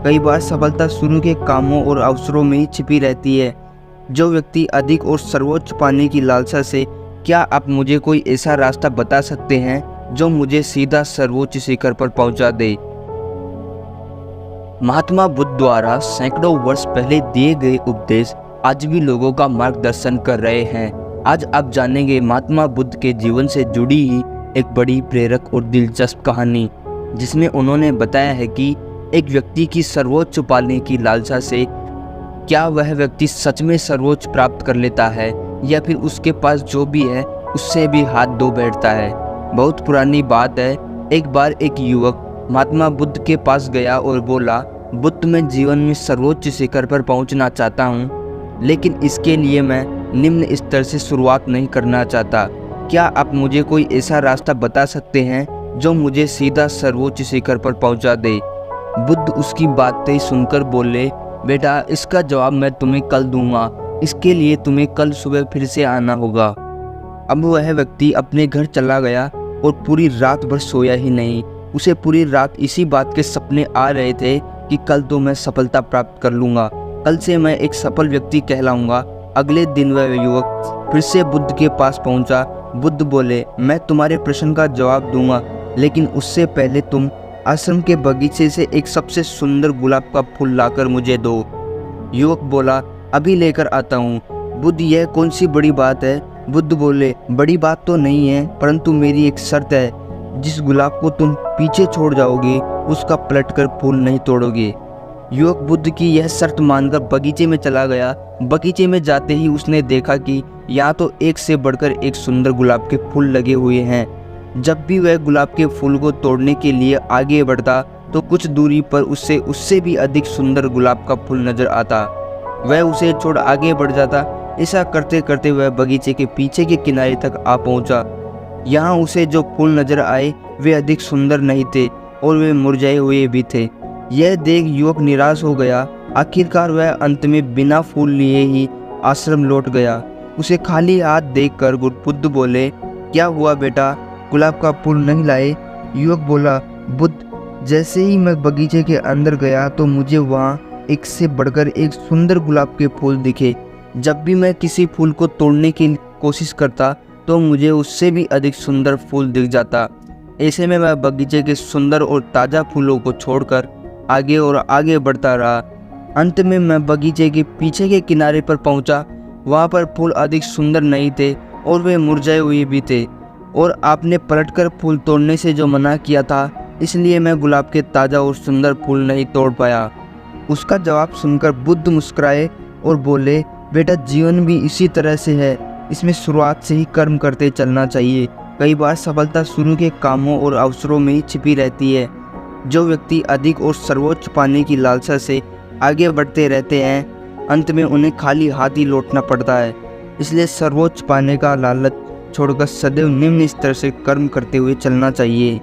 कई बार सफलता शुरू के कामों और अवसरों में ही छिपी रहती है। जो व्यक्ति अधिक और सर्वोच्च पाने की लालसा से, क्या आप मुझे कोई ऐसा रास्ता बता सकते हैं जो मुझे सीधा सर्वोच्च शिखर पर पहुंचा दे? महात्मा बुद्ध द्वारा सैकड़ों वर्ष पहले दिए गए उपदेश आज भी लोगों का मार्गदर्शन कर रहे हैं। आज आप जानेंगे महात्मा बुद्ध के जीवन से जुड़ी ही एक बड़ी प्रेरक और दिलचस्प कहानी, जिसमें उन्होंने बताया है कि एक व्यक्ति की सर्वोच्च पाने की लालसा से क्या वह व्यक्ति सच में सर्वोच्च प्राप्त कर लेता है या फिर उसके पास जो भी है उससे भी हाथ धो बैठता है। बहुत पुरानी बात है। एक बार एक युवक महात्मा बुद्ध के पास गया और बोला, बुद्ध, मैं जीवन में सर्वोच्च शिखर पर पहुंचना चाहता हूं, लेकिन इसके लिए मैं निम्न स्तर से शुरुआत नहीं करना चाहता। क्या आप मुझे कोई ऐसा रास्ता बता सकते हैं जो मुझे सीधा सर्वोच्च शिखर पर पहुंचा दे? बुद्ध उसकी बातें सुनकर बोले, बेटा, इसका जवाब मैं तुम्हें कल दूंगा। इसके लिए तुम्हें कल सुबह फिर से आना होगा। अब वह व्यक्ति अपने घर चला गया और पूरी रात भर सोया ही नहीं। उसे पूरी रात इसी बात के सपने आ रहे थे कि कल तो मैं सफलता प्राप्त कर लूँगा, कल से मैं एक सफल व्यक्ति कहलाऊंगा। अगले दिन वह युवक फिर से बुद्ध के पास पहुंचा। बुद्ध बोले, मैं तुम्हारे प्रश्न का जवाब दूंगा, लेकिन उससे पहले तुम आश्रम के बगीचे से एक सबसे सुंदर गुलाब का फूल लाकर मुझे दो। युवक बोला, अभी लेकर आता हूँ। बुद्ध, यह कौन सी बड़ी बात है? बुद्ध बोले, बड़ी बात तो नहीं है, परंतु मेरी एक शर्त है। जिस गुलाब को तुम पीछे छोड़ जाओगे उसका पलटकर फूल नहीं तोड़ोगे। युवक बुद्ध की यह शर्त मानकर बगीचे में चला गया। बगीचे में जाते ही उसने देखा कि यहाँ तो एक से बढ़कर एक सुंदर गुलाब के फूल लगे हुए हैं। जब भी वह गुलाब के फूल को तोड़ने के लिए आगे बढ़ता तो कुछ दूरी पर उससे भी अधिक सुंदर गुलाब का फूल नजर आता। वह उसे छोड़ आगे बढ़ जाता। ऐसा करते करते वह बगीचे के पीछे के किनारे तक आ पहुंचा। यहाँ उसे जो फूल नजर आए वे अधिक सुंदर नहीं थे और वे मुरझाए हुए भी थे। यह देख युवक निराश हो गया। आखिरकार वह अंत में बिना फूल लिए ही आश्रम लौट गया। उसे खाली हाथ देखकर बुद्ध बोले, क्या हुआ बेटा, गुलाब का फूल नहीं लाए? युवक बोला, बुद्ध, जैसे ही मैं बगीचे के अंदर गया तो मुझे वहाँ एक से बढ़कर एक सुंदर गुलाब के फूल दिखे। जब भी मैं किसी फूल को तोड़ने की कोशिश करता तो मुझे उससे भी अधिक सुंदर फूल दिख जाता। ऐसे में मैं बगीचे के सुंदर और ताज़ा फूलों को छोड़कर आगे और आगे बढ़ता रहा। अंत में मैं बगीचे के पीछे के किनारे पर पहुंचा। वहां पर फूल अधिक सुंदर नहीं थे और वे मुरझाए हुए भी थे, और आपने पलटकर फूल तोड़ने से जो मना किया था, इसलिए मैं गुलाब के ताज़ा और सुंदर फूल नहीं तोड़ पाया। उसका जवाब सुनकर बुद्ध मुस्कुराए और बोले, बेटा, जीवन भी इसी तरह से है। इसमें शुरुआत से ही कर्म करते चलना चाहिए। कई बार सफलता शुरू के कामों और अवसरों में ही छिपी रहती है। जो व्यक्ति अधिक और सर्वोच्च पाने की लालसा से आगे बढ़ते रहते हैं, अंत में उन्हें खाली हाथ ही लौटना पड़ता है। इसलिए सर्वोच्च पाने का लालच छोड़कर सदैव निम्न स्तर से कर्म करते हुए चलना चाहिए।